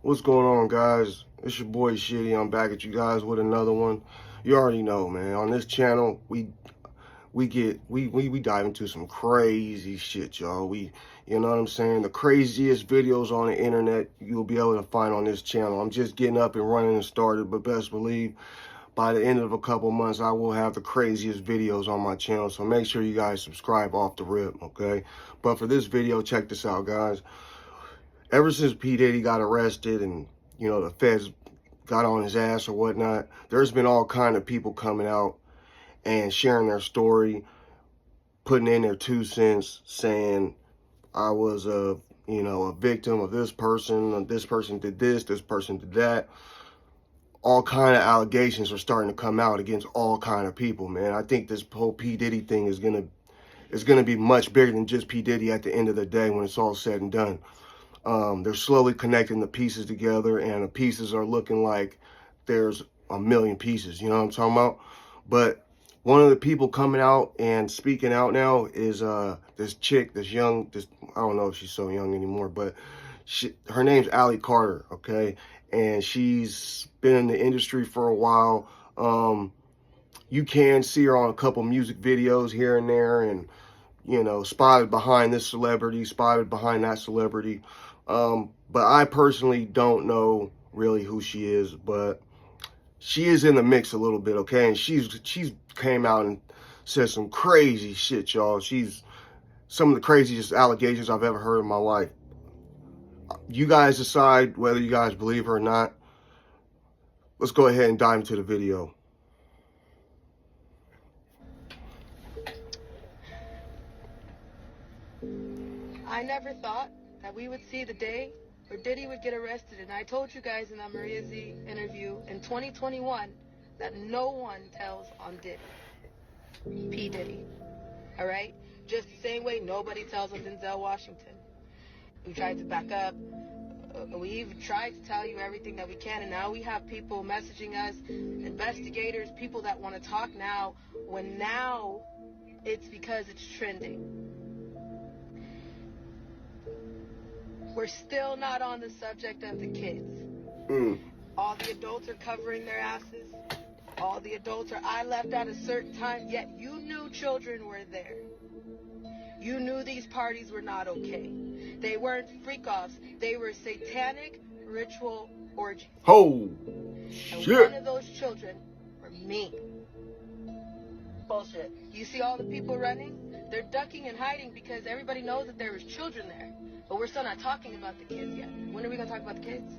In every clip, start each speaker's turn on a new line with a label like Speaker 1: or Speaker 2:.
Speaker 1: What's going on, guys? It's your boy Shitty. I'm back at you guys with another one. You already know, man. On this channel, we dive into some crazy shit, y'all. You know what I'm saying? The craziest videos on the internet you'll be able to find on this channel. I'm just getting up and running and started, but best believe by the end of a couple months, I will have the craziest videos on my channel. So make sure you guys subscribe off the rip, okay? But for this video, check this out, guys. Ever since P. Diddy got arrested and, you know, the feds got on his ass or whatnot, there's been all kind of people coming out and sharing their story, putting in their 2 cents, saying I was a victim of this person did this person did that. All kind of allegations are starting to come out against all kind of people, man. I think this whole P. Diddy thing is gonna be much bigger than just P. Diddy at the end of the day when it's all said and done. They're slowly connecting the pieces together, and the pieces are looking like there's a million pieces, you know what I'm talking about? But one of the people coming out and speaking out now is this chick, I don't know if she's so young anymore, but her name's Allie Carter, okay? And she's been in the industry for a while. You can see her on a couple music videos here and there, and you know, spotted behind this celebrity, spotted behind that celebrity. But I personally don't know really who she is, but she is in the mix a little bit, okay? And she's came out and said some crazy shit, y'all. She's some of the craziest allegations I've ever heard in my life. You guys decide whether you guys believe her or not. Let's go ahead and dive into the video.
Speaker 2: I never thought that we would see the day where Diddy would get arrested, and I told you guys in that Maria Z interview in 2021 that no one tells on Diddy. P. Diddy. Alright? Just the same way nobody tells on Denzel Washington. We tried to back up. We've tried to tell you everything that we can, and now we have people messaging us, investigators, people that want to talk now, when now it's because it's trending. We're still not on the subject of the kids. All the adults are covering their asses. All the adults are, I left at a certain time, yet you knew children were there. You knew these parties were not okay. They weren't freak-offs. They were satanic ritual orgies.
Speaker 1: Oh, shit.
Speaker 2: And one of those children were me. Bullshit. You see all the people running? They're ducking and hiding because everybody knows that there was children there. But we're still not talking about the kids yet. When are we going to talk about the kids?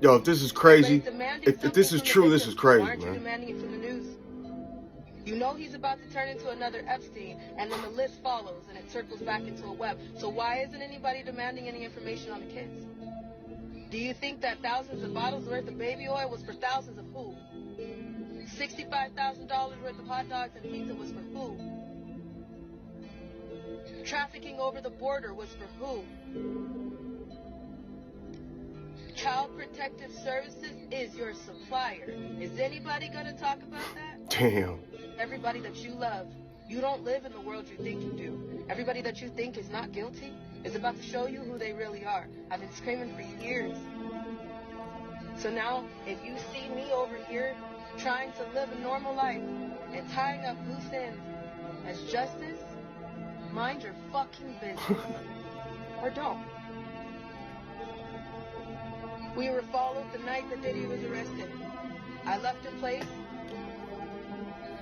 Speaker 1: Yo, if this is crazy, if this is true, this is crazy, man.
Speaker 2: Why aren't you demanding it from the news? You know he's about to turn into another Epstein, and then the list follows, and it circles back into a web. So why isn't anybody demanding any information on the kids? Do you think that thousands of bottles worth of baby oil was for thousands of who? $65,000 worth of hot dogs and pizza was for who? Trafficking over the border was for who? Child Protective Services is your supplier. Is anybody going to talk about that?
Speaker 1: Damn.
Speaker 2: Everybody that you love, you don't live in the world you think you do. Everybody that you think is not guilty is about to show you who they really are. I've been screaming for years. So now, if you see me over here trying to live a normal life and tying up loose ends as justice, mind your fucking business. Or don't. We were followed the night that Diddy was arrested. I left a place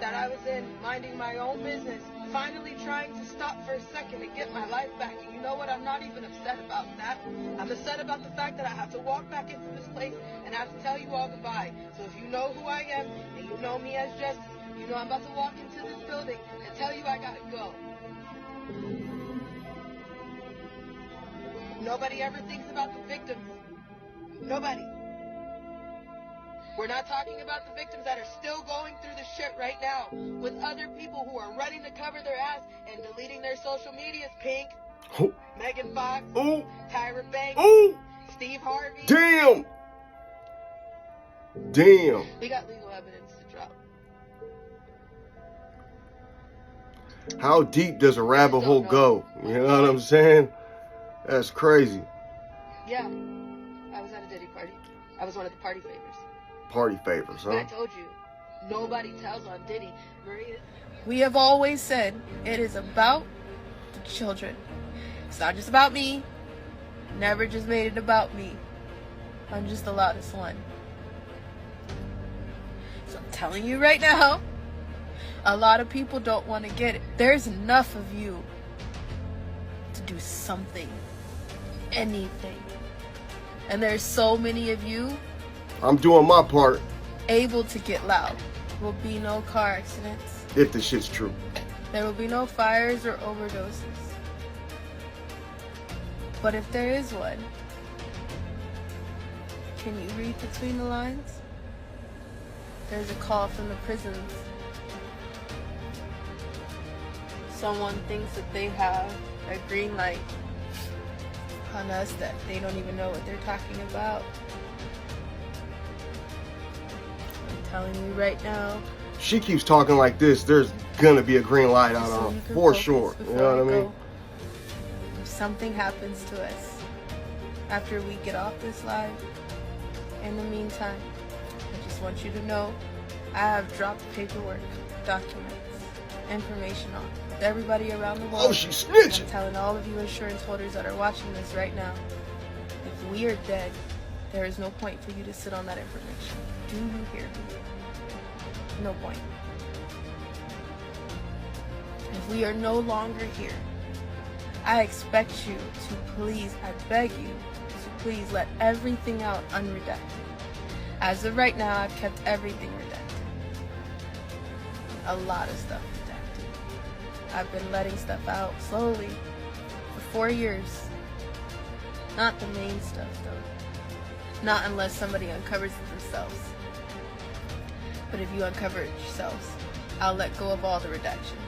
Speaker 2: that I was in, minding my own business, finally trying to stop for a second and get my life back. And you know what? I'm not even upset about that. I'm upset about the fact that I have to walk back into this place and have to tell you all goodbye. So if you know who I am and you know me as Justice, you know I'm about to walk into this building and tell you I gotta go. Nobody ever thinks about the victims. Nobody. We're not talking about the victims that are still going through this shit right now with other people who are running to cover their ass and deleting their social medias. Pink, Megan Fox, Tyra Banks, Steve Harvey.
Speaker 1: Damn. Damn.
Speaker 2: We got legal evidence to drop.
Speaker 1: How deep does a rabbit hole go? You know what I'm saying? That's crazy.
Speaker 2: Yeah, I was at a Diddy party. party. I was one of the party favors.
Speaker 1: Party favors,
Speaker 2: And I
Speaker 1: huh?
Speaker 2: told you, nobody tells on Diddy. Maria.
Speaker 3: We have always said it is about the children. It's not just about me. Never just made it about me. I'm just the loudest one. So I'm telling you right now, a lot of people don't want to get it. There's enough of you to do something. Anything. And there's so many of you
Speaker 1: I'm doing my part
Speaker 3: able to get loud. There will be no car accidents.
Speaker 1: if the shit's true.
Speaker 3: There will be no fires or overdoses. But if there is one, can you read between the lines? There's a call from the prisons. Someone thinks that they have a green light on us that they don't even know what they're talking about. I'm telling you right now.
Speaker 1: She keeps talking like this, there's gonna be a green light out
Speaker 3: so
Speaker 1: on
Speaker 3: you
Speaker 1: her,
Speaker 3: can
Speaker 1: for
Speaker 3: focus
Speaker 1: sure. You
Speaker 3: before
Speaker 1: know what I mean?
Speaker 3: go. If something happens to us after we get off this live, in the meantime, I just want you to know I have dropped paperwork, documents, information on with everybody around the world.
Speaker 1: Oh, she's snitching.
Speaker 3: I'm telling all of you insurance holders that are watching this right now, if we are dead, there is no point for you to sit on that information. Do you hear me? No point. If we are no longer here, I expect you to please, I beg you, to please let everything out unredacted. As of right now, I've kept everything redacted. A lot of stuff redacted. I've been letting stuff out slowly for 4 years. Not the main stuff though. Not unless somebody uncovers it themselves. But if you uncover it yourselves, I'll let go of all the redaction.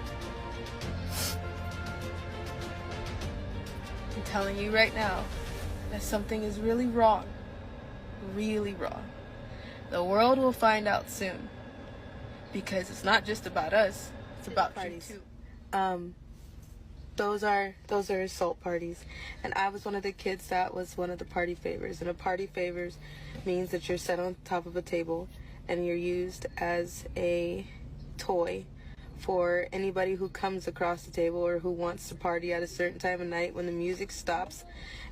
Speaker 3: I'm telling you right now that something is really wrong. Really wrong. The world will find out soon. Because it's not just about us, it's about parties too. Those are assault parties. And I was one of the kids that was one of the party favors. And a party favors means that you're set on top of a table and you're used as a toy for anybody who comes across the table or who wants to party at a certain time of night when the music stops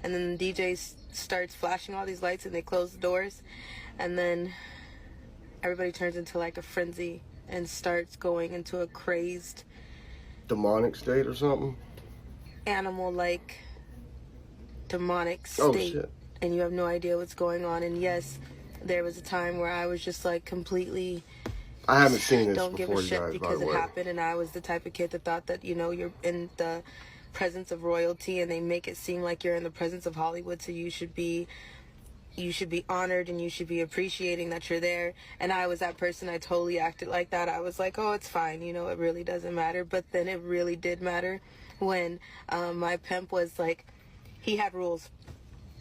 Speaker 3: and then the DJ starts flashing all these lights and they close the doors and then everybody turns into like a frenzy and starts going into a crazed
Speaker 1: Demonic state or something?
Speaker 3: animal-like demonic state.
Speaker 1: Oh, shit.
Speaker 3: And you have no idea what's going on. And yes, there was a time where I was just like completely
Speaker 1: I haven't seen this
Speaker 3: don't give
Speaker 1: before,
Speaker 3: a
Speaker 1: you
Speaker 3: shit
Speaker 1: guys, by
Speaker 3: because
Speaker 1: the
Speaker 3: it
Speaker 1: way.
Speaker 3: happened, and I was the type of kid that thought that, you know, you're in the presence of royalty and they make it seem like you're in the presence of Hollywood, so you should be honored and you should be appreciating that you're there. And I was that person. I totally acted like that. I was like, oh, it's fine, you know, it really doesn't matter. But then it really did matter when my pimp was like, he had rules.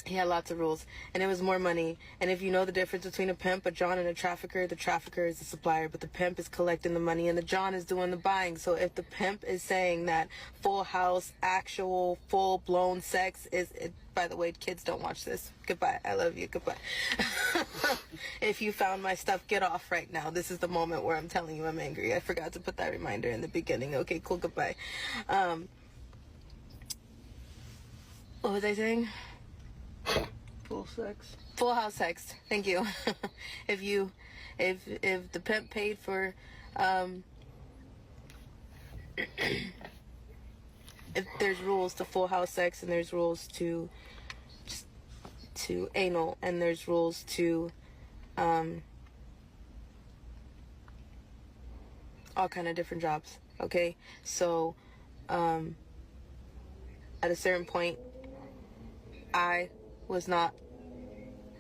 Speaker 3: He had lots of rules, and it was more money. And if you know the difference between a pimp, a John, and a trafficker, the trafficker is the supplier, but the pimp is collecting the money, and the John is doing the buying. So if the pimp is saying that full house, actual, full-blown sex is, by the way, kids, don't watch this. Goodbye. I love you. Goodbye. If you found my stuff, get off right now. This is the moment where I'm telling you I'm angry. I forgot to put that reminder in the beginning. Okay, cool. Goodbye. What was I saying? Full house sex. Thank you. If the pimp paid for if there's rules to full house sex and there's rules to anal and there's rules to all kind of different jobs. Okay? So at a certain point I was not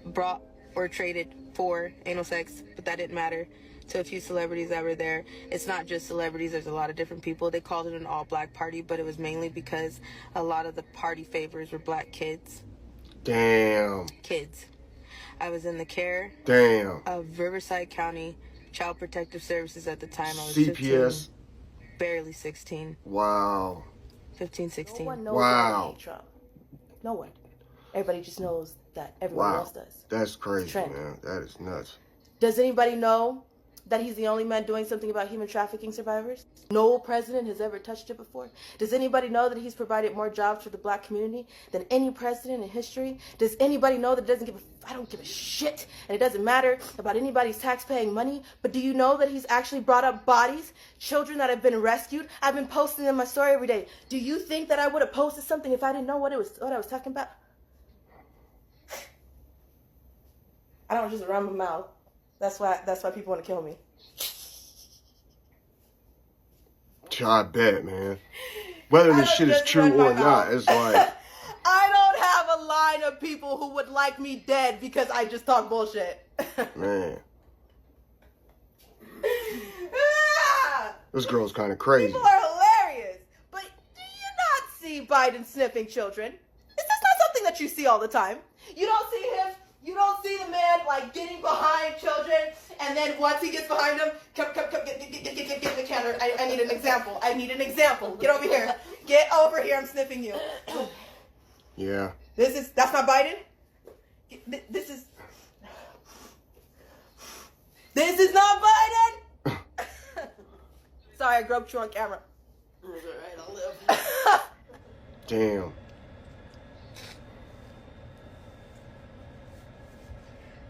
Speaker 3: brought or traded for anal sex, but that didn't matter to a few celebrities that were there. It's not just celebrities, there's a lot of different people. They called it an all-black party, but it was mainly because a lot of the party favors were black kids.
Speaker 1: Damn.
Speaker 3: Kids. I was in the care
Speaker 1: Damn.
Speaker 3: of Riverside County Child Protective Services at the time. I was
Speaker 1: CPS.
Speaker 3: 15, barely 16.
Speaker 1: Wow.
Speaker 3: 15, 16.
Speaker 4: No one knows
Speaker 1: Wow.
Speaker 4: Donald J. Trump. No one. Everybody just knows that everyone
Speaker 1: Wow.
Speaker 4: else does.
Speaker 1: That's crazy,
Speaker 4: trend.
Speaker 1: man. That is nuts.
Speaker 4: Does anybody know that he's the only man doing something about human trafficking survivors? No president has ever touched it before. Does anybody know that he's provided more jobs for the black community than any president in history? Does anybody know that I don't give a shit, and it doesn't matter about anybody's tax-paying money, but do you know that he's actually brought up bodies, children that have been rescued? I've been posting in my story every day. Do you think that I would have posted something if I didn't know what I was talking about? I don't just run my mouth. That's why people want to kill me.
Speaker 1: I bet, man. Whether this shit is true or not, it's like...
Speaker 4: I don't have a line of people who would like me dead because I just talk bullshit.
Speaker 1: Man. This girl's kind of crazy.
Speaker 4: People are hilarious. But do you not see Biden sniffing children? Is this not something that you see all the time? You don't see him. You don't see the man like getting behind children, and then once he gets behind them, come, get the camera. I need an example. I need an example. Get over here. Get over here. I'm sniffing you.
Speaker 1: Yeah.
Speaker 4: That's not Biden. This is not Biden. Sorry, I groped you on camera. All right, I'll live.
Speaker 1: Damn.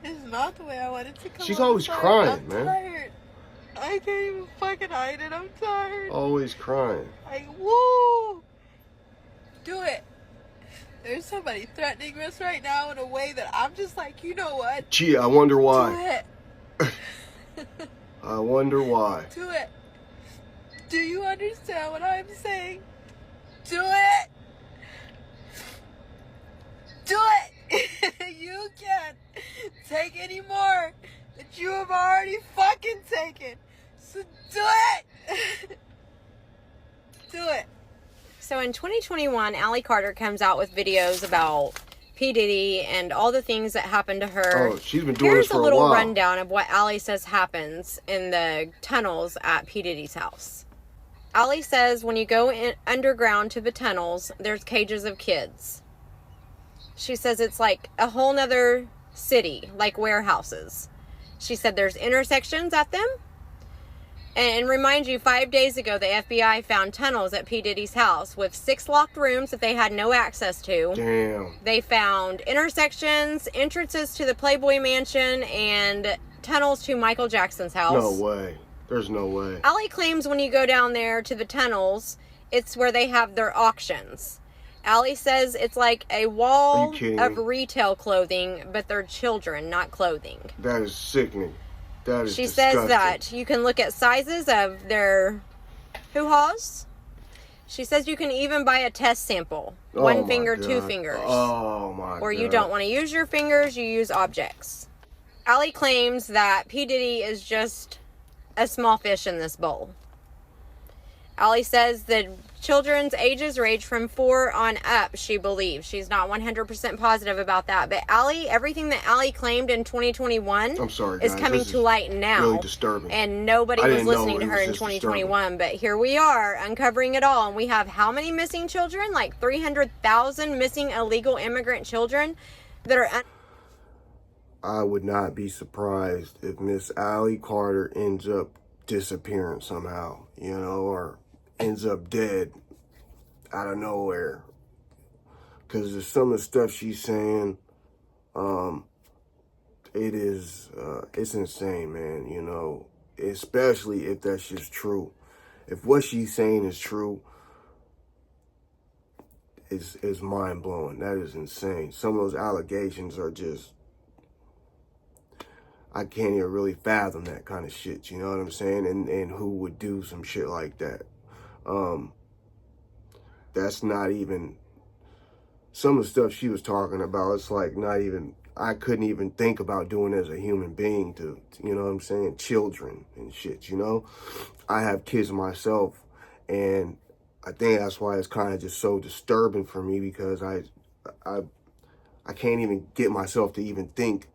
Speaker 3: It's not the way I wanted to come.
Speaker 1: She's always crying, man.
Speaker 3: I'm tired. I can't even fucking hide it. I'm tired.
Speaker 1: Always crying.
Speaker 3: Like, woo! Do it. There's somebody threatening us right now in a way that I'm just like, you know what?
Speaker 1: Gee, I wonder why.
Speaker 3: Do it.
Speaker 1: I wonder why.
Speaker 3: Do it. Do you understand what I'm saying? Do it. Do it. You can't take any more that you have already fucking taken. So do it. Do it.
Speaker 5: So in 2021, Allie Carter comes out with videos about P. Diddy and all the things that happened to her.
Speaker 1: Oh, she's been doing
Speaker 5: Here's
Speaker 1: this for
Speaker 5: a little
Speaker 1: while.
Speaker 5: rundown of what Allie says happens in the tunnels at P. Diddy's house. Allie says when you go underground to the tunnels, there's cages of kids. She says it's like a whole nother city, like warehouses. She said there's intersections at them. And remind you, 5 days ago, the FBI found tunnels at P. Diddy's house with 6 locked rooms that they had no access to.
Speaker 1: Damn.
Speaker 5: They found intersections, entrances to the Playboy Mansion, and tunnels to Michael Jackson's house.
Speaker 1: No way. There's no way.
Speaker 5: Allie claims when you go down there to the tunnels, it's where they have their auctions. Allie says it's like a wall of retail clothing, but they're children, not clothing.
Speaker 1: That is sickening. That is
Speaker 5: She
Speaker 1: disgusting.
Speaker 5: says that you can look at sizes of their hoo-haws. She says you can even buy a test sample.
Speaker 1: Oh
Speaker 5: One
Speaker 1: my
Speaker 5: finger,
Speaker 1: God.
Speaker 5: 2 fingers.
Speaker 1: Oh my God.
Speaker 5: Or you don't want to use your fingers, you use objects. Allie claims that P. Diddy is just a small fish in this bowl. Allie says that children's ages range from 4 on up, she believes. She's not 100% positive about that. But Allie, everything that Allie claimed in 2021
Speaker 1: I'm sorry, guys.
Speaker 5: is coming to light now.
Speaker 1: Really disturbing.
Speaker 5: And nobody was listening to her in 2021. But here we are, uncovering it all. And we have how many missing children? Like 300,000 missing illegal immigrant children that are...
Speaker 1: I would not be surprised if Miss Allie Carter ends up disappearing somehow, you know, or ends up dead out of nowhere. Because of some of the stuff she's saying, it's insane, man, you know, especially if that's just true. If what she's saying is true, it's mind-blowing. That is insane. Some of those allegations are just, I can't even really fathom that kind of shit, you know what I'm saying? And who would do some shit like that? That's not even, some of the stuff she was talking about, it's like not even, I couldn't even think about doing as a human being to, you know what I'm saying? Children and shit, you know? I have kids myself, and I think that's why it's kind of just so disturbing for me, because I can't even get myself to even think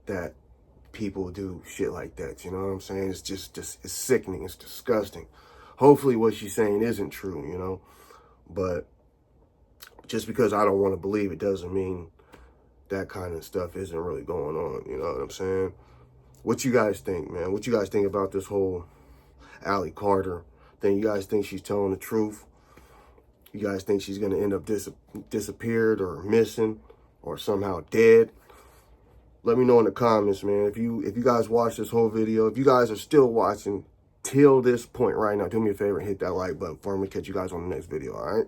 Speaker 1: that people do shit like that, you know what I'm saying? It's just it's sickening, it's disgusting. Hopefully what she's saying isn't true, you know? But just because I don't want to believe it doesn't mean that kind of stuff isn't really going on. You know what I'm saying? What you guys think, man? What you guys think about this whole Allie Carter thing? You guys think she's telling the truth? You guys think she's going to end up disappeared or missing or somehow dead? Let me know in the comments, man. If you guys watched this whole video, if you guys are still watching till this point right now, do me a favor and hit that like button for me. Catch you guys on the next video, all right?